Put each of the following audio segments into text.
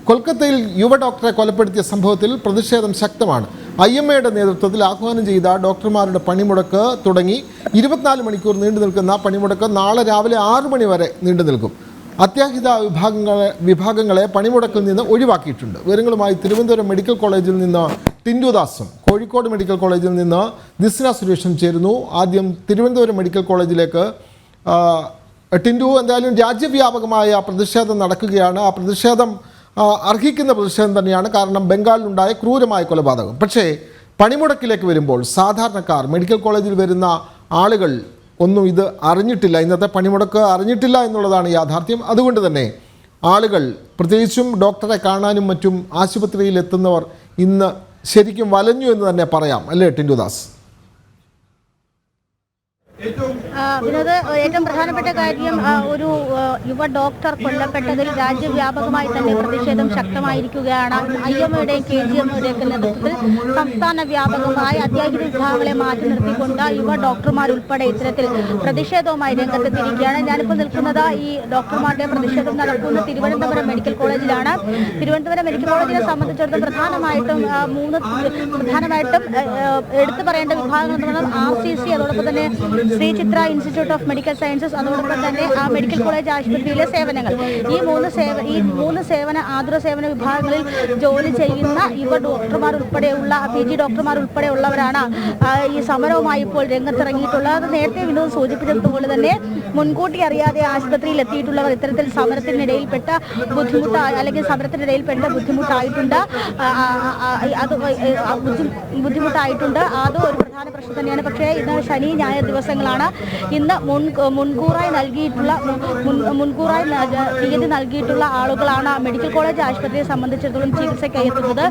കൊൽക്കത്തയിൽ യുവ ഡോക്ടറെ കൊലപ്പെടുത്തിയ സംഭവത്തിൽ പ്രതിഷേധം ശക്തമാണ്. IMAയുടെ നേതൃത്വത്തിൽ ആഹ്വാനം ചെയ്ത ഡോക്ടർമാരുടെ പണിമുടക്ക് തുടങ്ങി 24 മണിക്കൂർ നീണ്ടു നിൽക്കുന്ന പണിമുടക്ക് നാളെ രാവിലെ 6 മണി വരെ നീണ്ടു നിൽക്കും. അത്യാഹിത വിഭാഗങ്ങളെ പണിമുടക്കിൽ നിന്ന് ഒഴിവാക്കിയിട്ടുണ്ട്. വിവരങ്ങളുമായി തിരുവനന്തപുരം മെഡിക്കൽ കോളേജിൽ നിന്ന് ടിൻഡു ദാസും കോഴിക്കോട് മെഡിക്കൽ കോളേജിൽ നിന്ന് ദിസ്ന സുരേഷും ചേരുന്നു. ആദ്യം തിരുവനന്തപുരം മെഡിക്കൽ കോളേജിലേക്ക്. ടിൻഡു, എന്തായാലും രാജ്യവ്യാപകമായ പ്രതിഷേധം നടക്കുകയാണ്. ആ പ്രതിഷേധം അർഹിക്കുന്ന പ്രതിഷേധം തന്നെയാണ്. കാരണം ബംഗാളിലുണ്ടായ ക്രൂരമായ കൊലപാതകം. പക്ഷേ പണിമുടക്കിലേക്ക് വരുമ്പോൾ സാധാരണക്കാർ, മെഡിക്കൽ കോളേജിൽ വരുന്ന ആളുകൾ ഒന്നും ഇത് അറിഞ്ഞിട്ടില്ല. ഇന്നത്തെ പണിമുടക്ക് അറിഞ്ഞിട്ടില്ല എന്നുള്ളതാണ് യാഥാർത്ഥ്യം. അതുകൊണ്ട് തന്നെ ആളുകൾ, പ്രത്യേകിച്ചും ഡോക്ടറെ കാണാനും മറ്റും ആശുപത്രിയിൽ എത്തുന്നവർ ഇന്ന് ശരിക്കും വലഞ്ഞു എന്ന് തന്നെ പറയാം, അല്ലേ ടിൻഡു ദാസ്? വിനോദ്, ഏറ്റവും പ്രധാനപ്പെട്ട കാര്യം ഒരു യുവ ഡോക്ടർ കൊല്ലപ്പെട്ടതിൽ രാജ്യവ്യാപകമായി തന്നെ പ്രതിഷേധം ശക്തമായിരിക്കുകയാണ്. IMAയുടെയും KGMയുടെയൊക്കെ നേതൃത്വത്തിൽ സംസ്ഥാന വ്യാപകമായി അത്യാഹിത വിഭാഗങ്ങളെ മാറ്റി നിർത്തിക്കൊണ്ട് യുവ ഡോക്ടർമാരുൾപ്പെടെ ഇത്തരത്തിൽ പ്രതിഷേധവുമായി രംഗത്തെത്തിയിരിക്കുകയാണ്. ഞാനിപ്പോൾ നിൽക്കുന്നത് ഈ ഡോക്ടർമാരുടെ പ്രതിഷേധം നടക്കുന്ന തിരുവനന്തപുരം മെഡിക്കൽ കോളേജിലാണ്. തിരുവനന്തപുരം മെഡിക്കൽ കോളേജിനെ സംബന്ധിച്ചിടത്തോളം പ്രധാനമായിട്ടും എടുത്തു പറയേണ്ട വിഭാഗങ്ങൾ എന്ന് പറഞ്ഞാൽ RCC, അതോടൊപ്പം തന്നെ ശ്രീ ചിത്ര ഇൻസ്റ്റിറ്റ്യൂട്ട് ഓഫ് മെഡിക്കൽ സയൻസസ്, അതോടൊപ്പം തന്നെ ആ മെഡിക്കൽ കോളേജ് ആശുപത്രിയിലെ സേവനങ്ങൾ. ഈ മൂന്ന് സേവന ആതുര സേവന വിഭാഗങ്ങളിൽ ജോലി ചെയ്യുന്ന യുവ ഡോക്ടർമാർ ഉൾപ്പെടെയുള്ള PG ഡോക്ടർമാർ ഉൾപ്പെടെയുള്ളവരാണ് ഈ സമരവുമായി ഇപ്പോൾ രംഗത്തിറങ്ങിയിട്ടുള്ളത്. അത് നേരത്തെ വിനോദ് സൂചിപ്പിച്ചതുപോലെ തന്നെ മുൻകൂട്ടി അറിയാതെ ആശുപത്രിയിൽ എത്തിയിട്ടുള്ളവർ ഇത്തരത്തിൽ സമരത്തിനിടയിൽപ്പെട്ട ബുദ്ധിമുട്ടായിട്ടുണ്ട്. അത് ഒരു പ്രധാന പ്രശ്നം തന്നെയാണ്. പക്ഷേ ഇന്ന് ശനി ഞായർ ദിവസങ്ങളാണ്. ഇന്ന് മുൻകൂറായി തീയതി നൽകിയിട്ടുള്ള ആളുകളാണ് മെഡിക്കൽ കോളേജ് ആശുപത്രിയെ സംബന്ധിച്ചിടത്തോളം ചികിത്സയ്ക്കായി എത്തുന്നത്.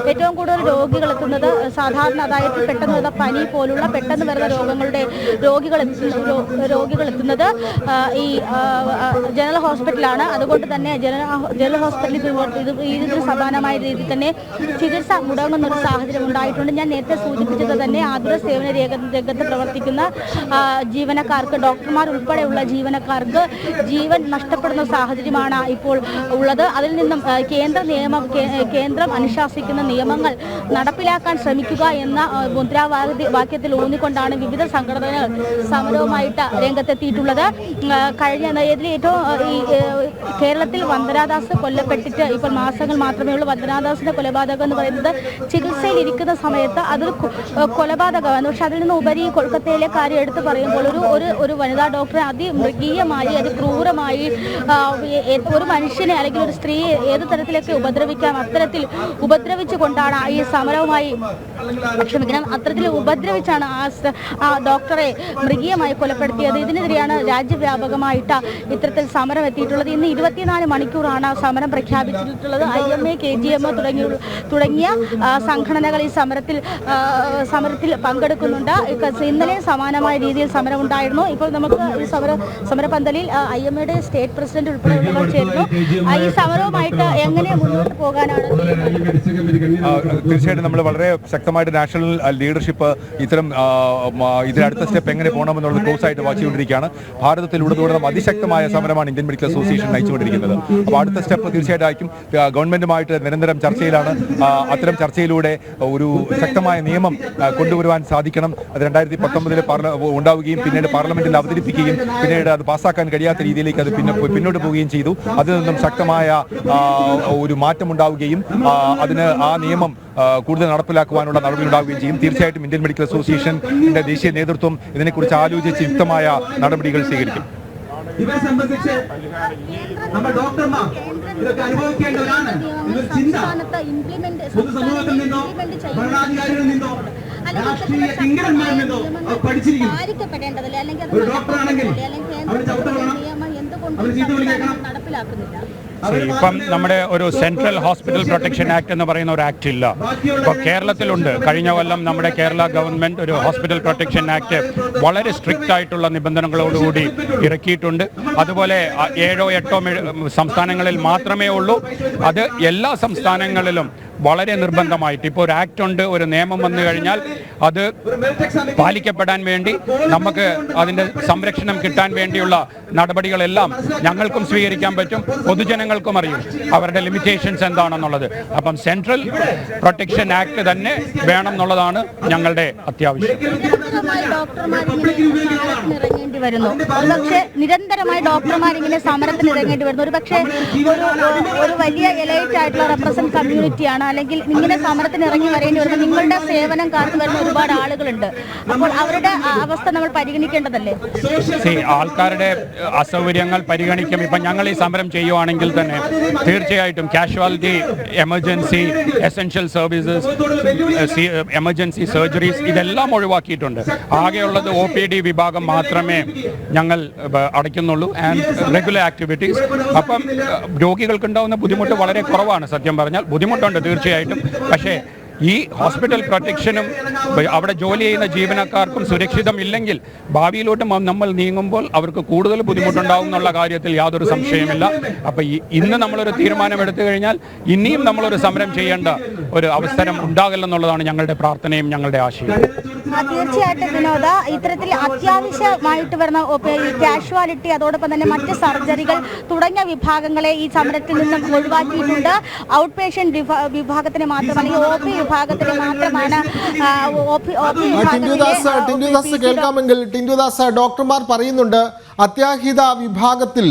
ഏറ്റവും കൂടുതൽ രോഗികൾ എത്തുന്നത് സാധാരണ, അതായത് പെട്ടെന്ന് വരുന്ന പനി പോലുള്ള പെട്ടെന്ന് വരുന്ന രോഗികൾ എത്തുന്നത് ഈ ജനറൽ ഹോസ്പിറ്റലാണ്. അതുകൊണ്ട് തന്നെ ജനറൽ ഹോസ്പിറ്റലിൽ ഇതിന് സമാനമായ രീതിയിൽ തന്നെ ചികിത്സ മുടങ്ങുന്നൊരു സാഹചര്യം ഉണ്ടായിട്ടുണ്ട്. ഞാൻ നേരത്തെ സൂചിപ്പിച്ചത് തന്നെ ആതുര സേവന രംഗത്ത് പ്രവർത്തിക്കുന്ന ജീവനക്കാർക്ക്, ഡോക്ടർമാർ ഉൾപ്പെടെയുള്ള ജീവനക്കാർക്ക് ജീവൻ നഷ്ടപ്പെടുന്ന സാഹചര്യമാണ് ഇപ്പോൾ ഉള്ളത്. അതിൽ നിന്നും കേന്ദ്രം അനുശാസിക്കുന്ന നിയമങ്ങൾ നടപ്പിലാക്കാൻ ശ്രമിക്കുക എന്ന മുദ്രാവാക്യത്തിൽ ഊന്നിക്കൊണ്ടാണ് വിവിധ സംഘടനകൾ സമരവുമായിട്ട് രംഗത്തെത്തിയിട്ടുള്ളത്. കേരളത്തിൽ വന്ദനാദാസ് കൊല്ലപ്പെട്ടിട്ട് ഇപ്പോൾ മാസങ്ങൾ മാത്രമേ ഉള്ളൂ. വന്ദനാദാസിന്റെ കൊലപാതകം എന്ന് പറയുന്നത് ചികിത്സയിൽ ഇരിക്കുന്ന സമയത്ത് അതൊരു കൊലപാതകമാണ്. പക്ഷെ അതിൽ നിന്ന് ഉപരി കൊൽക്കത്തയിലെ കാര്യം എടുത്ത് പറയുമ്പോൾ ഒരു വനിതാ ഡോക്ടറെ അതിമൃഗീയമായി, അതിക്രൂരമായി ഒരു മനുഷ്യനെ അല്ലെങ്കിൽ ഒരു സ്ത്രീയെ ഏത് തരത്തിലൊക്കെ ഉപദ്രവിക്കാം, അത്തരത്തിൽ ഉപദ്രവിച്ചുകൊണ്ടാണ് ഈ സമരവുമായി അത്തരത്തിൽ ഉപദ്രവിച്ചാണ് ആ ഡോക്ടറെ മൃഗീയമായി കൊലപ്പെടുത്തിയത്. ഇതിനെതിരെയാണ് രാജ്യവ്യാപകമായിട്ട് ഇത്തരത്തിൽ സമരം എത്തിയിട്ടുള്ളത്. ഇന്ന് 24 മണിക്കൂറാണ് സമരം പ്രഖ്യാപിച്ചിട്ടുള്ളത്. IMA, KGM തുടങ്ങിയ സംഘടനകൾ ഈ സമരത്തിൽ പങ്കെടുക്കുന്നുണ്ട്. ഇന്നലെ സമാനമായ രീതിയിൽ സമരം ഉണ്ടായിരുന്നു. ഇപ്പോൾ നമുക്ക് ഈ സമരപന്തലിൽ IMAയുടെ സ്റ്റേറ്റ് പ്രസിഡന്റ് ഉൾപ്പെടെയുള്ളവർ ചേരുന്നു. ഈ സമരവുമായിട്ട് എങ്ങനെ മുന്നോട്ട് പോകാനാണ്? തീർച്ചയായിട്ടും നമ്മൾ വളരെ ശക്തമായിട്ട് നാഷണൽ ലീഡർഷിപ്പ് ഇതിനടുത്ത സ്റ്റെപ്പ് എങ്ങനെ പോകണമെന്നുള്ളത് ക്ലോസ് ആയിട്ട് വാച്ച് ചെയ്തുകൊണ്ടിരിക്കുകയാണ്. ഭാരതത്തിലൂടെ അതിശക്തമായ സമരമാണ് ഇന്ത്യൻ മെഡിക്കൽ അസോസിയേഷൻ നയിച്ചുകൊണ്ടിരിക്കുന്നത്. അപ്പോൾ അടുത്ത സ്റ്റെപ്പ് തീർച്ചയായിട്ടും ഗവൺമെന്റുമായിട്ട് നിരന്തരം ചർച്ചയിലാണ്. അത്തരം ചർച്ചയിലൂടെ ഒരു ശക്തമായ നിയമം കൊണ്ടുവരുവാൻ സാധിക്കണം. അത് 2019 ഉണ്ടാവുകയും പിന്നീട് പാർലമെന്റിൽ അവതരിപ്പിക്കുകയും പിന്നീട് അത് പാസ്സാക്കാൻ കഴിയാത്ത രീതിയിലേക്ക് അത് പിന്നോട്ട് പോവുകയും ചെയ്തു. അതിൽ നിന്നും ശക്തമായ ഒരു മാറ്റം ഉണ്ടാവുകയും അതിന് ആ നിയമം കൂടുതൽ നടപ്പിലാക്കുവാനുള്ള നടപടി ഉണ്ടാവുകയും ചെയ്യും. തീർച്ചയായിട്ടും ഇന്ത്യൻ മെഡിക്കൽ അസോസിയേഷന്റെ ദേശീയ നേതൃത്വം ഇതിനെക്കുറിച്ച് ആലോചിച്ച് യുക്തമായ നടപടികൾ സ്വീകരിക്കും. ഇവരെ സംബന്ധിച്ച് നമ്മൾ ഡോക്ടർമാർ ഇതൊക്കെ അനുഭവിക്കേണ്ടവരാണ്. ഇതൊരു ചിന്ത പൊതുസമൂഹത്തിൽ നിന്നോ ഭരണാധികാരികളിൽ നിന്നോ രാഷ്ട്രീയ കിങ്കരന്മാരിൽ നിന്നോ പഠിച്ചിരിക്കും. ഒരു ഡോക്ടറാണെങ്കിൽ അവർ ചവിട്ട വേണം, അവർ ചീത്ത വിളി കേൾക്കണം. ഇപ്പം നമ്മുടെ ഒരു സെൻട്രൽ ഹോസ്പിറ്റൽ പ്രൊട്ടക്ഷൻ ആക്ട് എന്ന് പറയുന്ന ഒരു ആക്ട് ഇല്ല. ഇപ്പോൾ കേരളത്തിലുണ്ട്. കഴിഞ്ഞ കൊല്ലം നമ്മുടെ കേരള ഗവൺമെൻറ് ഒരു ഹോസ്പിറ്റൽ പ്രൊട്ടക്ഷൻ ആക്ട് വളരെ സ്ട്രിക്റ്റ് ആയിട്ടുള്ള നിബന്ധനകളോടുകൂടി ഇറക്കിയിട്ടുണ്ട്. അതുപോലെ 7 or 8 സംസ്ഥാനങ്ങളിൽ മാത്രമേ ഉള്ളൂ. അത് എല്ലാ സംസ്ഥാനങ്ങളിലും വളരെ നിർബന്ധമായിട്ട് ഇപ്പോൾ ഒരു ആക്ട് ഉണ്ട്, ഒരു നിയമം വന്നു കഴിഞ്ഞാൽ അത് പാലിക്കപ്പെടാൻ വേണ്ടി നമുക്ക് അതിൻ്റെ സംരക്ഷണം കിട്ടാൻ വേണ്ടിയുള്ള നടപടികളെല്ലാം ഞങ്ങൾക്കും സ്വീകരിക്കാൻ പറ്റും, പൊതുജനങ്ങൾ പൊതുജനങ്ങൾക്കും അറിയും അവരുടെ ലിമിറ്റേഷൻസ് എന്താണെന്നുള്ളത്. അപ്പം സെൻട്രൽ പ്രൊട്ടക്ഷൻ ആക്ട് തന്നെ വേണം എന്നുള്ളതാണ് ഞങ്ങളുടെ അത്യാവശ്യം. ഇറങ്ങേണ്ടി വരുന്നു ഒരുപക്ഷെ നിരന്തരമായി ഡോക്ടർമാർ ഇങ്ങനെ സമരത്തിന് ഇറങ്ങേണ്ടി വരുന്നു. ഒരുപക്ഷെ ഒരു വലിയ എലൈറ്റ് ആയിട്ടുള്ള റെപ്രസെന്റ് കമ്മ്യൂണിറ്റിയാണ്, അല്ലെങ്കിൽ ഇങ്ങനെ സമരത്തിന് ഇറങ്ങി വരേണ്ടി വരുന്നത് നിങ്ങളുടെ സേവനം കാത്തു വരുന്ന ഒരുപാട് ആളുകളുണ്ട്. അപ്പോൾ അവരുടെ അവസ്ഥ നമ്മൾ പരിഗണിക്കേണ്ടതല്ലേ? ആൾക്കാരുടെ അസൗകര്യങ്ങൾ പരിഗണിക്കും. ഇപ്പം ഞങ്ങൾ ഈ സമരം ചെയ്യുവാണെങ്കിൽ തന്നെ തീർച്ചയായിട്ടും casualty, emergency, essential services, emergency surgeries ഇതെല്ലാം ഒഴിവാക്കിയിട്ടുണ്ട്. ആകെയുള്ളത് OPD വിഭാഗം മാത്രമേ ഞങ്ങൾ അടയ്ക്കുന്നുള്ളൂ ആൻഡ് റെഗുലർ ആക്ടിവിറ്റീസ്. അപ്പം രോഗികൾക്കുണ്ടാവുന്ന ബുദ്ധിമുട്ട് വളരെ കുറവാണ്. സത്യം പറഞ്ഞാൽ ബുദ്ധിമുട്ടുണ്ട് തീർച്ചയായിട്ടും. പക്ഷേ ഈ ഹോസ്പിറ്റൽ പ്രൊട്ടക്ഷനും അവിടെ ജോലി ചെയ്യുന്ന ജീവനക്കാർക്കും സുരക്ഷിതമില്ലെങ്കിൽ ഭാവിയിലോട്ട് നമ്മൾ നീങ്ങുമ്പോൾ അവർക്ക് കൂടുതൽ ബുദ്ധിമുട്ടുണ്ടാവും എന്നുള്ള കാര്യത്തിൽ യാതൊരു സംശയമില്ല. അപ്പോൾ ഇന്ന് നമ്മളൊരു തീരുമാനമെടുത്തു കഴിഞ്ഞാൽ ഇനിയും നമ്മളൊരു സമരം ചെയ്യേണ്ട ഒരു അവസരം ഉണ്ടാകില്ലെന്നുള്ളതാണ് ഞങ്ങളുടെ പ്രാർത്ഥനയും ഞങ്ങളുടെ ആശയം. തീർച്ചയായിട്ടും വിനോദ, ഇത്തരത്തിൽ അത്യാവശ്യമായിട്ട് വരുന്ന കാഷ്വാലിറ്റി, അതോടൊപ്പം തന്നെ മറ്റ് സർജറികൾ തുടങ്ങിയ വിഭാഗങ്ങളെ ഈ സമരത്തിൽ നിന്നും ഒഴിവാക്കിയിട്ടുണ്ട്. ഔട്ട് പേഷ്യന്റ് വിഭാഗത്തിന് മാത്രമല്ല, OP വിഭാഗത്തിന് മാത്രമാണ്. കേൾക്കാമെങ്കിൽ ടിൻഡുദാസ്, ഡോക്ടർമാർ പറയുന്നുണ്ട് അത്യാഹിത വിഭാഗത്തിൽ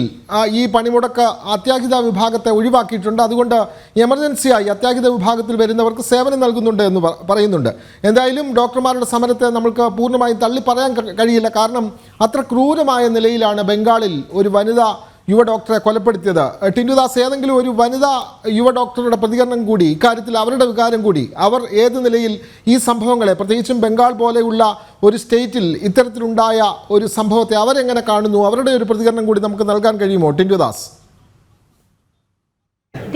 ഈ പണിമുടക്ക് അത്യാഹിത വിഭാഗത്തെ ഒഴിവാക്കിയിട്ടുണ്ട്. അതുകൊണ്ട് എമർജൻസിയായി അത്യാഹിത വിഭാഗത്തിൽ വരുന്നവർക്ക് സേവനം നൽകുന്നുണ്ട് എന്ന് പറയുന്നുണ്ട്. എന്തായാലും ഡോക്ടർമാരുടെ സമരത്തെ നമുക്ക് പൂർണ്ണമായും തള്ളി പറയാൻ കഴിയില്ല. കാരണം അത്ര ക്രൂരമായ നിലയിലാണ് ബംഗാളിൽ ഒരു വനിതാ യുവ ഡോക്ടറെ കൊലപ്പെടുത്തിയത്. ടിൻഡുദാസ്, ഏതെങ്കിലും ഒരു വനിതാ യുവ ഡോക്ടറുടെ പ്രതികരണം കൂടി, ഇക്കാര്യത്തിൽ അവരുടെ വികാരം കൂടി, അവർ ഏത് നിലയിൽ ഈ സംഭവങ്ങളെ, പ്രത്യേകിച്ചും ബംഗാൾ പോലെയുള്ള ഒരു സ്റ്റേറ്റിൽ ഇത്തരത്തിലുണ്ടായ ഒരു സംഭവത്തെ അവരെങ്ങനെ കാണുന്നു, അവരുടെ ഒരു പ്രതികരണം കൂടി നമുക്ക് നൽകാൻ കഴിയുമോ ടിൻഡുദാസ്?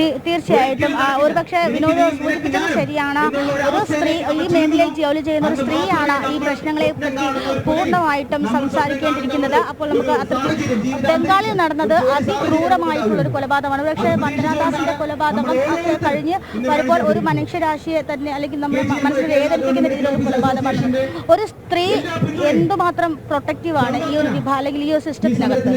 തീർച്ചയായിട്ടും ഒരുപക്ഷെ വിനോദ് സൂചിപ്പിച്ചത് ശരിയാണ്. ഒരു സ്ത്രീ, ഈ മേഖലയിൽ ജോലി ചെയ്യുന്ന ഒരു സ്ത്രീയാണ് ഈ പ്രശ്നങ്ങളെ പറ്റി പൂർണ്ണമായിട്ടും സംസാരിക്കേണ്ടിയിരിക്കുന്നത്. അപ്പോൾ നമുക്ക് അത്തരത്തിൽ ബംഗാളിൽ നടന്നത് അതിക്രൂരമായിട്ടുള്ളൊരു കൊലപാതകമാണ്. പക്ഷേ വന്ദനാദാസിന്റെ കൊലപാതകം കഴിഞ്ഞ് വരുമ്പോൾ ഒരു മനുഷ്യരാശിയെ തന്നെ, അല്ലെങ്കിൽ നമ്മുടെ മനസ്സിൽ വേദനിപ്പിക്കുന്ന രീതിയിലൊരു കൊലപാതകമാണ്. ഒരു സ്ത്രീ എന്തുമാത്രം പ്രൊട്ടക്റ്റീവാണ് ഈ ഒരു വിഭാഗം, അല്ലെങ്കിൽ ഈ ഒരു സിസ്റ്റത്തിനകത്ത്?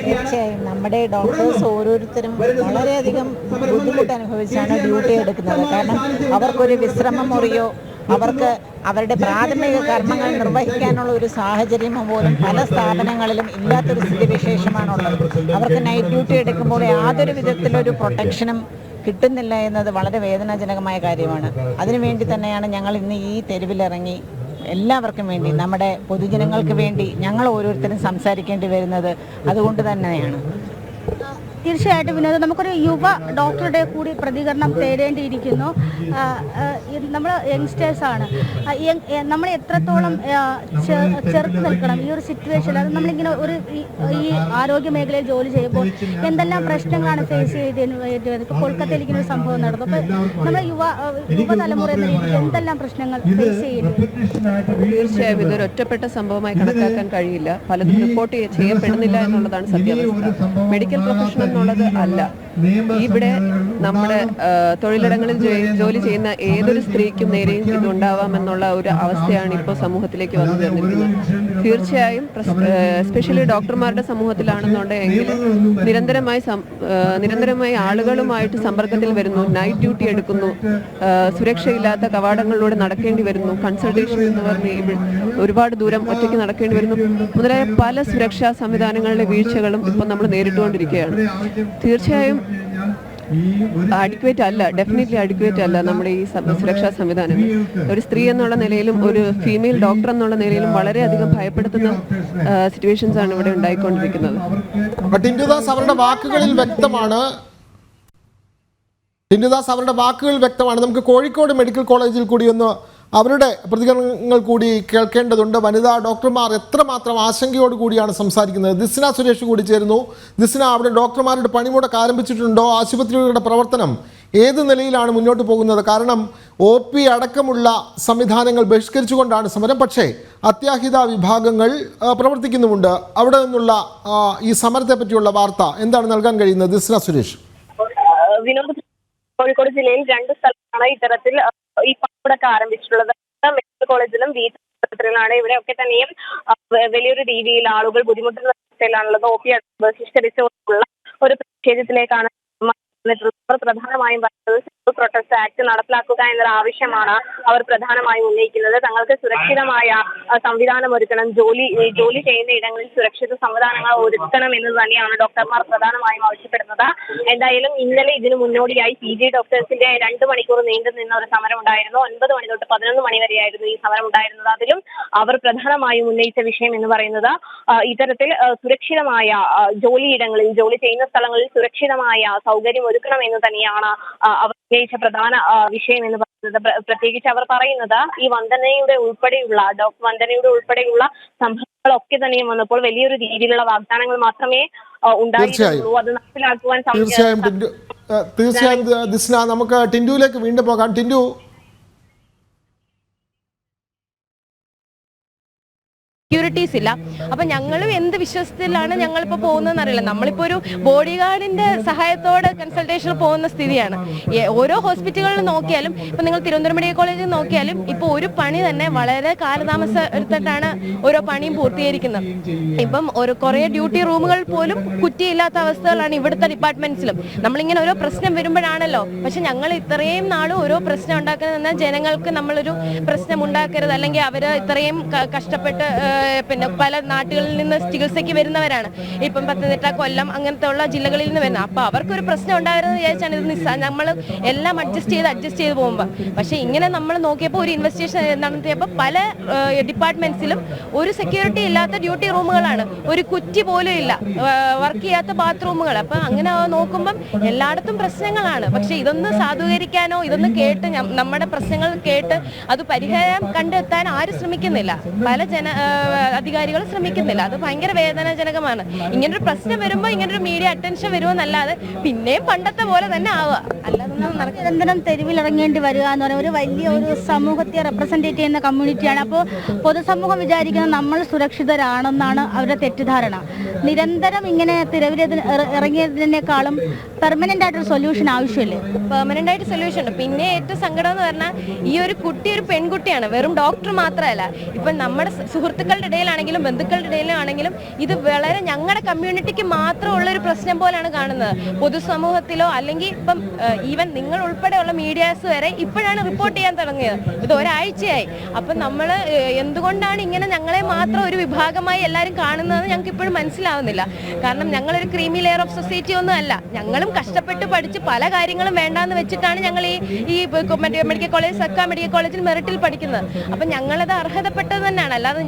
തീർച്ചയായും നമ്മുടെ ഡോക്ടേഴ്സ് ഓരോരുത്തരും വളരെയധികം ബുദ്ധിമുട്ട് അനുഭവിച്ചാണ് ഡ്യൂട്ടി എടുക്കുന്നത്. കാരണം അവർക്കൊരു വിശ്രമ മുറിയോ അവർക്ക് അവരുടെ പ്രാഥമിക കർമ്മങ്ങൾ നിർവഹിക്കാനുള്ള ഒരു സാഹചര്യമോ പോലും പല സ്ഥാപനങ്ങളിലും ഇല്ലാത്തൊരു സ്ഥിതിവിശേഷമാണുള്ളത്. അവർക്ക് നൈറ്റ് ഡ്യൂട്ടി എടുക്കുമ്പോൾ യാതൊരു വിധത്തിലൊരു പ്രൊട്ടക്ഷനും കിട്ടുന്നില്ല എന്നത് വളരെ വേദനാജനകമായ കാര്യമാണ്. അതിനുവേണ്ടി തന്നെയാണ് ഞങ്ങൾ ഇന്ന് ഈ തെരുവിലിറങ്ങി എല്ലാവർക്കും വേണ്ടി, നമ്മുടെ പൊതുജനങ്ങൾക്ക് വേണ്ടി ഞങ്ങൾ ഓരോരുത്തരും സംസാരിക്കേണ്ടി വരുന്നത്. അതുകൊണ്ട് തന്നെയാണ്. തീർച്ചയായിട്ടും വിനോദ, നമുക്കൊരു യുവ ഡോക്ടറുടെ കൂടി പ്രതികരണം തേടേണ്ടിയിരിക്കുന്നു. നമ്മൾ യങ്സ്റ്റേഴ്സാണ്, നമ്മൾ എത്രത്തോളം ചെറുത്ത് നിൽക്കണം ഈ ഒരു സിറ്റുവേഷനിൽ? അത് നമ്മളിങ്ങനെ ഒരു ഈ ആരോഗ്യ മേഖലയിൽ ജോലി ചെയ്യുമ്പോൾ എന്തെല്ലാം പ്രശ്നങ്ങളാണ് ഫേസ് ചെയ്തേണ്ടി വരുന്നത്? ഇപ്പോൾ കൊൽക്കത്തയിൽ ഇങ്ങനെ ഒരു സംഭവം നടന്നു. അപ്പോൾ നമ്മുടെ യുവതലമുറ എന്ന രീതിയിൽ എന്തെല്ലാം പ്രശ്നങ്ങൾ ഫേസ് ചെയ്യേണ്ടി വരും? തീർച്ചയായും ഇതൊരു ഒറ്റപ്പെട്ട സംഭവമായി കണക്കാക്കാൻ കഴിയില്ല. പലതും റിപ്പോർട്ട് ചെയ്യപ്പെടുന്നില്ല എന്നുള്ളതാണ് സത്യാവസ്ഥ. മെഡിക്കൽ പ്രൊഫഷൻ എന്നുള്ളത് അല്ല, ഇവിടെ നമ്മുടെ തൊഴിലിടങ്ങളിൽ ജോലി ചെയ്യുന്ന ഏതൊരു സ്ത്രീക്കും നേരെയും ഇതുണ്ടാവാമെന്നുള്ള ഒരു അവസ്ഥയാണ് ഇപ്പോൾ സമൂഹത്തിലേക്ക് വന്നു ചേർന്നിരിക്കുന്നത്. തീർച്ചയായും എസ്പെഷ്യലി ഡോക്ടർമാരുടെ സമൂഹത്തിലാണെന്നുണ്ടെങ്കിൽ നിരന്തരമായി ആളുകളുമായിട്ട് സമ്പർക്കത്തിൽ വരുന്നു, നൈറ്റ് ഡ്യൂട്ടി എടുക്കുന്നു, സുരക്ഷയില്ലാത്ത കവാടങ്ങളിലൂടെ നടക്കേണ്ടി വരുന്നു, കൺസൾട്ടേഷൻ എന്ന് പറഞ്ഞ് ഒരുപാട് ദൂരം ഒറ്റയ്ക്ക് നടക്കേണ്ടി വരുന്നു, മുതലായ പല സുരക്ഷാ സംവിധാനങ്ങളുടെ വീഴ്ചകളും ഇപ്പോൾ നമ്മൾ നേരിട്ടുകൊണ്ടിരിക്കുകയാണ്. തീർച്ചയായും അഡിക്വേറ്റ് അല്ല, ഡെഫിനറ്റ്ലി അഡിക്വേറ്റ് അല്ല നമ്മുടെ ഈ സുരക്ഷാ സംവിധാനങ്ങൾ. ഒരു സ്ത്രീ എന്നുള്ള നിലയിലും ഒരു ഫീമെയിൽ ഡോക്ടർ എന്നുള്ള നിലയിലും വളരെയധികം ഭയപ്പെടുത്തുന്ന സിറ്റുവേഷൻസ് ആണ് ഇവിടെ ഉണ്ടായിക്കൊണ്ടിരിക്കുന്നത്. ടിൻഡുദാസ് അവരുടെ വാക്കുകളിൽ വ്യക്തമാണ്. നമുക്ക് കോഴിക്കോട് മെഡിക്കൽ കോളേജിൽ കൂടി ഒന്ന് അവരുടെ പ്രതികരണങ്ങൾ കൂടി കേൾക്കേണ്ടതുണ്ട്. വനിതാ ഡോക്ടർമാർ എത്രമാത്രം ആശങ്കയോടുകൂടിയാണ് സംസാരിക്കുന്നത്. ദിസ്ന സുരേഷ് കൂടി ചേരുന്നു. ദിസ്ന, അവിടെ ഡോക്ടർമാരുടെ പണിമുടക്ക് ആരംഭിച്ചിട്ടുണ്ടോ? ആശുപത്രികളുടെ പ്രവർത്തനം ഏത് നിലയിലാണ് മുന്നോട്ട് പോകുന്നത്? കാരണം OP അടക്കമുള്ള സംവിധാനങ്ങൾ ബഹിഷ്കരിച്ചുകൊണ്ടാണ് സമരം. പക്ഷേ അത്യാഹിത വിഭാഗങ്ങൾ പ്രവർത്തിക്കുന്നുമുണ്ട്. അവിടെ നിന്നുള്ള ഈ സമരത്തെ പറ്റിയുള്ള വാർത്ത എന്താണ് നൽകാൻ കഴിയുന്നത്? ദിസ്ന സുരേഷ്. വിനോദ്, കോഴിക്കോട് ജില്ലയിൽ 2 സ്ഥലത്താണ് ഇത്തരത്തിൽ ഈ പണിമുടക്ക് ആരംഭിച്ചിട്ടുള്ളത്. മെഡിക്കൽ കോളേജിലും വീട്ടിലാണ്. ഇവിടെയൊക്കെ തന്നെയും വലിയൊരു രീതിയിൽ ആളുകൾ ബുദ്ധിമുട്ടുന്ന അവസ്ഥയിലാണുള്ളത്. OP ബഹിഷ്കരിച്ചുള്ള ഒരു പ്രതിഷേധത്തിലേക്കാണ് പ്രധാനമായും പറയുന്നത് സിവിൽ പ്രൊട്ടസ്റ്റ് ആക്ട് നടപ്പിലാക്കുക എന്നൊരു ആവശ്യമാണ് അവർ പ്രധാനമായും ഉന്നയിക്കുന്നത്. തങ്ങൾക്ക് സുരക്ഷിതമായ സംവിധാനം ഒരുക്കണം, ജോലി ചെയ്യുന്ന ഇടങ്ങളിൽ സുരക്ഷിത സംവിധാനങ്ങൾ ഒരുക്കണം എന്ന് തന്നെയാണ് ഡോക്ടർമാർ പ്രധാനമായും ആവശ്യപ്പെടുന്നത്. എന്തായാലും ഇന്നലെ ഇതിനു മുന്നോടിയായി PG ഡോക്ടേഴ്സിന്റെ 2 മണിക്കൂർ നീണ്ടു നിന്ന ഒരു സമരം ഉണ്ടായിരുന്നു. 9 മണി തൊട്ട് 11 മണി വരെയായിരുന്നു ഈ സമരം ഉണ്ടായിരുന്നത്. അതിലും അവർ പ്രധാനമായും ഉന്നയിച്ച വിഷയം എന്ന് പറയുന്നത് ഇത്തരത്തിൽ സുരക്ഷിതമായ ജോലിയിടങ്ങളിൽ, ജോലി ചെയ്യുന്ന സ്ഥലങ്ങളിൽ സുരക്ഷിതമായ സൗകര്യം ഒരുക്കണം എന്ന് തന്നെയാണ് അവർ ഉന്നയിച്ച പ്രധാന വിഷയം എന്ന് പറയുന്നത്. പ്രത്യേകിച്ച് അവർ പറയുന്നത് ഈ വന്ദനയുടെ ഉൾപ്പെടെയുള്ള സംഭവങ്ങളൊക്കെ തന്നെയും വന്നപ്പോൾ വലിയൊരു രീതിയിലുള്ള വാഗ്ദാനങ്ങൾ മാത്രമേ ഉണ്ടായിരുന്നുള്ളൂ. അത് നടപ്പിലാക്കുവാൻ തീർച്ചയായും ദിസ്ന, നമുക്ക് ടിൻഡുവിലേക്ക് വീണ്ടും പോകാം. ടിൻഡു, സെക്യൂരിറ്റീസ് ഇല്ല. അപ്പം ഞങ്ങളും എന്ത് വിശ്വാസത്തിലാണ് ഞങ്ങളിപ്പോൾ പോകുന്നതെന്ന് അറിയില്ല. നമ്മളിപ്പോൾ ഒരു ബോഡി ഗാർഡിന്റെ സഹായത്തോടെ കൺസൾട്ടേഷനിൽ പോകുന്ന സ്ഥിതിയാണ്. ഓരോ ഹോസ്പിറ്റലുകളിൽ നോക്കിയാലും, ഇപ്പം നിങ്ങൾ തിരുവനന്തപുരം മെഡിക്കൽ കോളേജിൽ നോക്കിയാലും ഇപ്പോൾ ഒരു പണി തന്നെ വളരെ കാലതാമസം എടുത്തിട്ടാണ് ഓരോ പണിയും പൂർത്തീകരിക്കുന്നത്. ഇപ്പം കുറേ ഡ്യൂട്ടി റൂമുകൾ പോലും കുറ്റിയില്ലാത്ത അവസ്ഥകളാണ് ഇവിടുത്തെ ഡിപ്പാർട്ട്മെന്റ്സിലും. നമ്മളിങ്ങനെ ഓരോ പ്രശ്നം വരുമ്പോഴാണല്ലോ, പക്ഷെ ഞങ്ങൾ ഇത്രയും നാളും ഓരോ പ്രശ്നം ഉണ്ടാക്കുന്ന ജനങ്ങൾക്ക് നമ്മളൊരു പ്രശ്നം ഉണ്ടാക്കരുത്, അല്ലെങ്കിൽ അവർ ഇത്രയും കഷ്ടപ്പെട്ട് പിന്നെ പല നാട്ടുകളിൽ നിന്ന് ചികിത്സയ്ക്ക് വരുന്നവരാണ്. ഇപ്പം പത്തനംതിട്ട, കൊല്ലം അങ്ങനത്തെ ഉള്ള ജില്ലകളിൽ നിന്ന് വരുന്നത്. അപ്പോൾ അവർക്കൊരു പ്രശ്നം ഉണ്ടായിരുന്നത് വിചാരിച്ചാണ് ഇത് നമ്മൾ എല്ലാം അഡ്ജസ്റ്റ് ചെയ്ത് പോകുമ്പോൾ. പക്ഷേ ഇങ്ങനെ നമ്മൾ നോക്കിയപ്പോൾ ഒരു ഇൻവെസ്റ്റിഗേഷൻ നടത്തിയപ്പോൾ പല ഡിപ്പാർട്ട്മെന്റ്സിലും ഒരു സെക്യൂരിറ്റി ഇല്ലാത്ത ഡ്യൂട്ടി റൂമുകളാണ്, ഒരു കുറ്റി പോലും ഇല്ല, വർക്ക് ചെയ്യാത്ത ബാത്റൂമുകൾ. അപ്പം അങ്ങനെ നോക്കുമ്പം എല്ലായിടത്തും പ്രശ്നങ്ങളാണ്. പക്ഷെ ഇതൊന്ന് സാധൂകരിക്കാനോ ഇതൊന്ന് കേട്ട് നമ്മുടെ പ്രശ്നങ്ങൾ കേട്ട് അത് പരിഹാരം കണ്ടെത്താൻ ആരും ശ്രമിക്കുന്നില്ല. പല അധികാരികൾ ശ്രമിക്കുന്നില്ല. അത് ഭയങ്കര വേദനാജനകമാണ്. ഇങ്ങനൊരു പ്രശ്നം വരുമ്പോൾ ഇങ്ങനൊരു മീഡിയ അറ്റൻഷൻ വരുമെന്നല്ലാതെ പിന്നെയും പണ്ടത്തെ പോലെ തന്നെ ആവുക, അല്ലാതെ നിരന്തരം തെരുവിലിറങ്ങേണ്ടി വരിക എന്ന് പറയുന്നത് ഒരു വലിയ ഒരു സമൂഹത്തെ റെപ്രസെൻറ്റേറ്റ് ചെയ്യുന്ന കമ്മ്യൂണിറ്റിയാണ്. അപ്പോൾ പൊതുസമൂഹം വിചാരിക്കുന്നത് നമ്മൾ സുരക്ഷിതരാണെന്നാണ് അവരുടെ തെറ്റിദ്ധാരണ. നിരന്തരം ഇങ്ങനെ തെരുവിൽ ഇറങ്ങിയതിനേക്കാളും പെർമനന്റ് ആയിട്ടൊരു സൊല്യൂഷൻ ആവശ്യമില്ലേ? പെർമനന്റ് ആയിട്ട് സൊല്യൂഷൻ ഉണ്ട്. പിന്നെ ഏറ്റവും സങ്കടം എന്ന് പറഞ്ഞാൽ ഈ ഒരു കുട്ടി ഒരു പെൺകുട്ടിയാണ്, വെറും ഡോക്ടർ മാത്രമല്ല. ഇപ്പം നമ്മുടെ സുഹൃത്തുക്കളുടെ ഇടയിലാണെങ്കിലും ബന്ധുക്കളുടെ ഇടയിലാണെങ്കിലും ഇത് വളരെ ഞങ്ങളുടെ കമ്മ്യൂണിറ്റിക്ക് മാത്രമുള്ള ഒരു പ്രശ്നം പോലെയാണ് കാണുന്നത്. പൊതുസമൂഹത്തിലോ അല്ലെങ്കിൽ ഇപ്പം ഈവൻ നിങ്ങൾ ഉൾപ്പെടെയുള്ള മീഡിയാസ് വരെ ഇപ്പോഴാണ് റിപ്പോർട്ട് ചെയ്യാൻ തുടങ്ങിയത്. ഇത് ഒരാഴ്ചയായി. അപ്പം നമ്മൾ എന്തുകൊണ്ടാണ് ഇങ്ങനെ ഞങ്ങളെ മാത്രം ഒരു വിഭാഗമായി എല്ലാവരും കാണുന്നതെന്ന് ഞങ്ങൾക്ക് ഇപ്പോഴും മനസ്സിലാവുന്നില്ല. കാരണം ഞങ്ങളൊരു ക്രീമി ലെയർ ഓഫ് സൊസൈറ്റി ഒന്നും അല്ല. ഞങ്ങളും കഷ്ടപ്പെട്ട് പഠിച്ച് പല കാര്യങ്ങളും വേണ്ടാന്ന് വെച്ചിട്ടാണ് ഞങ്ങൾ ഈ മെഡിക്കൽ കോളേജ്, സർക്കാർ മെഡിക്കൽ കോളേജിൽ മെറിറ്റിൽ പഠിക്കുന്നത്. അപ്പം ഞങ്ങളത് അർഹതപ്പെട്ടത് തന്നെയാണ്, അല്ലാതെ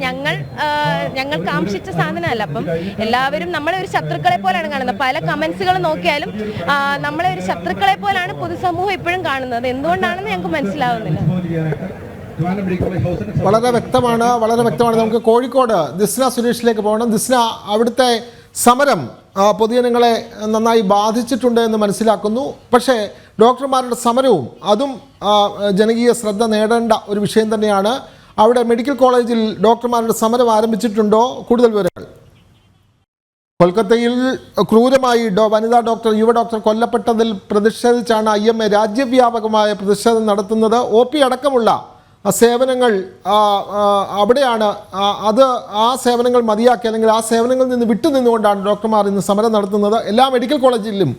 ഞങ്ങൾ കാംക്ഷിച്ച സാധനമല്ല. അപ്പം എല്ലാവരും നമ്മളെ ഒരു ശത്രുക്കളെ പോലെയാണ് കാണുന്നത്. പല കമന്റ്സുകൾ നോക്കിയാലും നമ്മളെ ഒരു ശത്രുക്കളെ പോലാണ് പൊതുസമൂഹം ഇപ്പോഴും കാണുന്നത്. എന്തുകൊണ്ടാണെന്ന് ഞങ്ങൾക്ക് മനസ്സിലാവുന്നില്ല. വളരെ വ്യക്തമാണ്. നമുക്ക് കോഴിക്കോട് ദിസ്ന സുരേഷിലേക്ക് പോകണം. ദിസ്ന, അവിടുത്തെ സമരം പൊതുജനങ്ങളെ നന്നായി ബാധിച്ചിട്ടുണ്ട് എന്ന് മനസ്സിലാക്കുന്നു. പക്ഷേ ഡോക്ടർമാരുടെ സമരവും അതും ജനകീയ ശ്രദ്ധ നേടേണ്ട ഒരു വിഷയം തന്നെയാണ്. അവിടെ മെഡിക്കൽ കോളേജിൽ ഡോക്ടർമാരുടെ സമരം ആരംഭിച്ചിട്ടുണ്ടോ? കൂടുതൽ വിവരങ്ങൾ. കൊൽക്കത്തയിൽ ക്രൂരമായി വനിതാ ഡോക്ടർ, യുവ ഡോക്ടർ കൊല്ലപ്പെട്ടതിൽ പ്രതിഷേധിച്ചാണ് IMA രാജ്യവ്യാപകമായ പ്രതിഷേധം നടത്തുന്നത്. OP അടക്കമുള്ള സേവനങ്ങൾ അവിടെയാണ്. ആ സേവനങ്ങൾ മതിയാക്കി, അല്ലെങ്കിൽ ആ സേവനങ്ങളിൽ നിന്ന് വിട്ടുനിന്നുകൊണ്ടാണ് ഡോക്ടർമാർ ഇന്ന് സമരം നടത്തുന്നത്. എല്ലാ മെഡിക്കൽ കോളേജിലും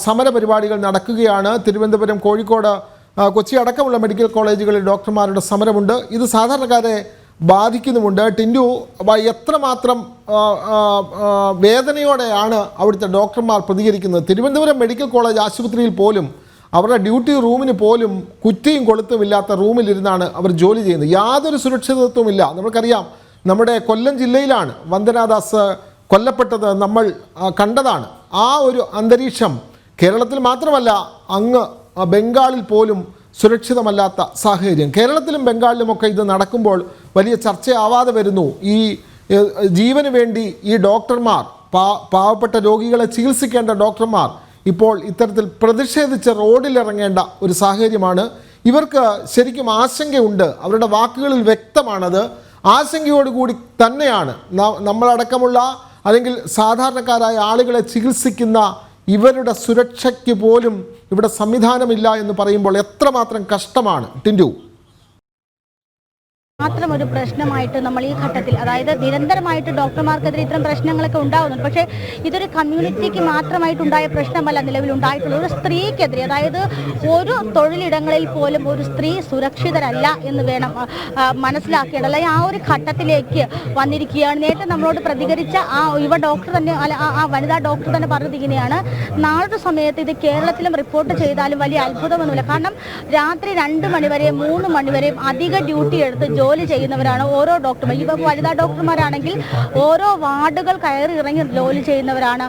സമര പരിപാടികൾ നടക്കുകയാണ്. തിരുവനന്തപുരം, കോഴിക്കോട്, കൊച്ചി അടക്കമുള്ള മെഡിക്കൽ കോളേജുകളിൽ ഡോക്ടർമാരുടെ സമരമുണ്ട്. ഇത് സാധാരണക്കാരെ ബാധിക്കുന്നുമുണ്ട്. ടിൻഡു, എത്രമാത്രം വേദനയോടെയാണ് അവിടുത്തെ ഡോക്ടർമാർ പ്രതികരിക്കുന്നത്? തിരുവനന്തപുരം മെഡിക്കൽ കോളേജ് ആശുപത്രിയിൽ പോലും അവരുടെ ഡ്യൂട്ടി റൂമിന് പോലും കുറ്റിയും കൊളുത്തുമില്ലാത്ത റൂമിലിരുന്നാണ് അവർ ജോലി ചെയ്യുന്നത്. യാതൊരു സുരക്ഷിതത്വമില്ല. നമുക്കറിയാം, നമ്മുടെ കൊല്ലം ജില്ലയിലാണ് വന്ദനാദാസ് കൊല്ലപ്പെട്ടത്, നമ്മൾ കണ്ടതാണ്. ആ ഒരു അന്തരീക്ഷം കേരളത്തിൽ മാത്രമല്ല, അങ്ങ് ബംഗാളിൽ പോലും സുരക്ഷിതമല്ലാത്ത സാഹചര്യം. കേരളത്തിലും ബംഗാളിലുമൊക്കെ ഇത് നടക്കുമ്പോൾ വലിയ ചർച്ചയാവാതെ വരുന്നു. ഈ ജീവന് വേണ്ടി ഈ ഡോക്ടർമാർ, പാവപ്പെട്ട രോഗികളെ ചികിത്സിക്കേണ്ട ഡോക്ടർമാർ ഇപ്പോൾ ഇത്തരത്തിൽ പ്രതിഷേധിച്ച് റോഡിലിറങ്ങേണ്ട ഒരു സാഹചര്യമാണ്. ഇവർക്ക് ശരിക്കും ആശങ്കയുണ്ട്. അവരുടെ വാക്കുകളിൽ വ്യക്തമാണത്. ആശങ്കയോടുകൂടി തന്നെയാണ് നമ്മളടക്കമുള്ള അല്ലെങ്കിൽ സാധാരണക്കാരായ ആളുകളെ ചികിത്സിക്കുന്ന ഇവരുടെ സുരക്ഷയ്ക്ക് പോലും ഇവിടെ സംവിധാനമില്ല എന്ന് പറയുമ്പോൾ എത്രമാത്രം കഷ്ടമാണ് ടിൻഡു. മാത്രം ഒരു പ്രശ്നമായിട്ട് നമ്മൾ ഈ ഘട്ടത്തിൽ, അതായത് നിരന്തരമായിട്ട് ഡോക്ടർമാർക്കെതിരെ ഇത്തരം പ്രശ്നങ്ങളൊക്കെ ഉണ്ടാകുന്നുണ്ട്. പക്ഷേ ഇതൊരു കമ്മ്യൂണിറ്റിക്ക് മാത്രമായിട്ടുണ്ടായ പ്രശ്നമല്ല നിലവിലുണ്ടായിട്ടുള്ളത്. ഒരു സ്ത്രീക്കെതിരെ, അതായത് ഒരു തൊഴിലിടങ്ങളിൽ പോലും ഒരു സ്ത്രീ സുരക്ഷിതരല്ല എന്ന് വേണം മനസ്സിലാക്കേണ്ടത്. അല്ലെങ്കിൽ ആ ഒരു ഘട്ടത്തിലേക്ക് വന്നിരിക്കുകയാണ്. നേരത്തെ നമ്മളോട് പ്രതികരിച്ച ആ യുവ ഡോക്ടർ തന്നെ, അല്ല ആ വനിതാ ഡോക്ടർ തന്നെ പറഞ്ഞത് ഇങ്ങനെയാണ്: നാളൊരു സമയത്ത് ഇത് കേരളത്തിലും റിപ്പോർട്ട് ചെയ്താലും വലിയ അത്ഭുതമൊന്നുമില്ല. കാരണം രാത്രി 2 മണിവരെയും 3 മണിവരെയും അധിക ഡ്യൂട്ടി എടുത്ത് ജോലി ചെയ്യുന്നവരാണ് ഓരോ ഡോക്ടർമാർ. ഇവ വനിതാ ഡോക്ടർമാരാണെങ്കിൽ ഓരോ വാർഡുകൾ കയറി ഇറങ്ങി ജോലി ചെയ്യുന്നവരാണ്.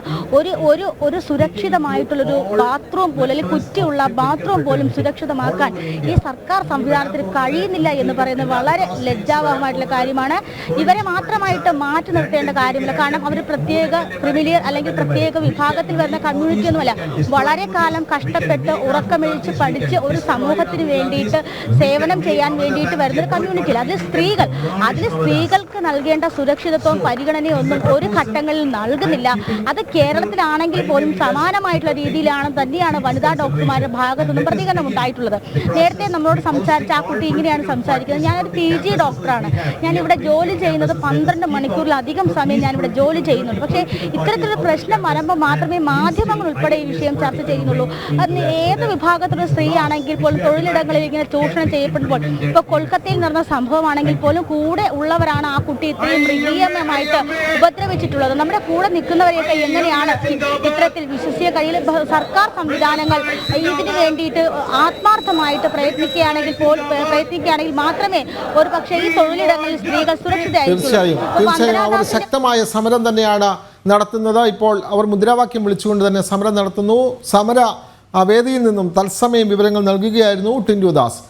ഒരു സുരക്ഷിതമായിട്ടുള്ളൊരു ബാത്റൂം പോലും, അല്ലെങ്കിൽ കുറ്റിയുള്ള ബാത്റൂം പോലും സുരക്ഷിതമാക്കാൻ ഈ സർക്കാർ സംവിധാനത്തിന് കഴിയുന്നില്ല എന്ന് പറയുന്നത് വളരെ ലജ്ജാവഹമായിട്ടുള്ള കാര്യമാണ്. ഇവരെ മാത്രമായിട്ട് മാറ്റി നിർത്തേണ്ട കാര്യമില്ല. കാരണം അവർ പ്രത്യേക ക്രിമിലിയർ അല്ലെങ്കിൽ പ്രത്യേക വിഭാഗത്തിൽ വരുന്ന കമ്മ്യൂണിറ്റി ഒന്നുമല്ല. വളരെ കാലം കഷ്ടപ്പെട്ട് ഉറക്കമെഴിച്ച് പഠിച്ച് ഒരു സമൂഹത്തിന് വേണ്ടിയിട്ട് സേവനം ചെയ്യാൻ വേണ്ടിയിട്ട് വരുന്നൊരു കമ്മ്യൂണിറ്റിയിൽ അതിൽ സ്ത്രീകൾക്ക് നൽകേണ്ട സുരക്ഷിതത്വവും പരിഗണനയൊന്നും ഒരു ഘട്ടങ്ങളിൽ നൽകുന്നില്ല. അത് കേരളത്തിലാണെങ്കിൽ പോലും സമാനമായിട്ടുള്ള രീതിയിലാണ് തന്നെയാണ് വനിതാ ഡോക്ടർമാരുടെ ഭാഗത്തുനിന്നും പ്രതികരണം ഉണ്ടായിട്ടുള്ളത്. നേരത്തെ നമ്മളോട് സംസാരിച്ച ആ കുട്ടി ഇങ്ങനെയാണ് സംസാരിക്കുന്നത്: ഞാനൊരു PG ഡോക്ടറാണ്, ഞാനിവിടെ ജോലി ചെയ്യുന്നത് 12 മണിക്കൂറിലധികം സമയം ഞാനിവിടെ ജോലി ചെയ്യുന്നുണ്ട്. പക്ഷേ ഇത്തരത്തിലൊരു പ്രശ്നം വരുമ്പോൾ മാത്രമേ മാധ്യമങ്ങൾ ഉൾപ്പെടെ ഈ വിഷയം ചർച്ച ചെയ്യുന്നുള്ളൂ. അതിന് ഏത് വിഭാഗത്തിലുള്ള സ്ത്രീ ആണെങ്കിൽ പോലും തൊഴിലിടങ്ങളിൽ ഇങ്ങനെ ചൂഷണം ചെയ്യപ്പെടുമ്പോൾ, ഇപ്പോൾ കൊൽക്കത്തയിൽ നടന്ന സംഭവമാണെങ്കിൽ പോലും കൂടെ ഉള്ളവരാണ് ആ കുട്ടി ഇത്രയും മൃഗീയമായിട്ട് ഉപദ്രവിച്ചിട്ടുള്ളത്. നമ്മുടെ കൂടെ നിൽക്കുന്നവരെയൊക്കെ എങ്ങനെയാണ് ഇത്തരത്തിൽ വിശ്വസിക്കാൻ കഴിയില്ല? സർക്കാർ സംവിധാനങ്ങൾ ഇതിനു വേണ്ടിയിട്ട് ആത്മാർത്ഥമായിട്ട് പ്രയത്നിക്കുകയാണെങ്കിൽ മാത്രമേ ഒരു പക്ഷേ ഈ തൊഴിലിടങ്ങളിൽ സ്ത്രീകൾ തീർച്ചയായും അവർ ശക്തമായ സമരം തന്നെയാണ് നടത്തുന്നത്. ഇപ്പോൾ അവർ മുദ്രാവാക്യം വിളിച്ചുകൊണ്ട് തന്നെ സമരം നടത്തുന്നു. സമര വേദിയിൽ നിന്നും തത്സമയം വിവരങ്ങൾ നൽകുകയായിരുന്നു ടിൻഡു ദാസ്.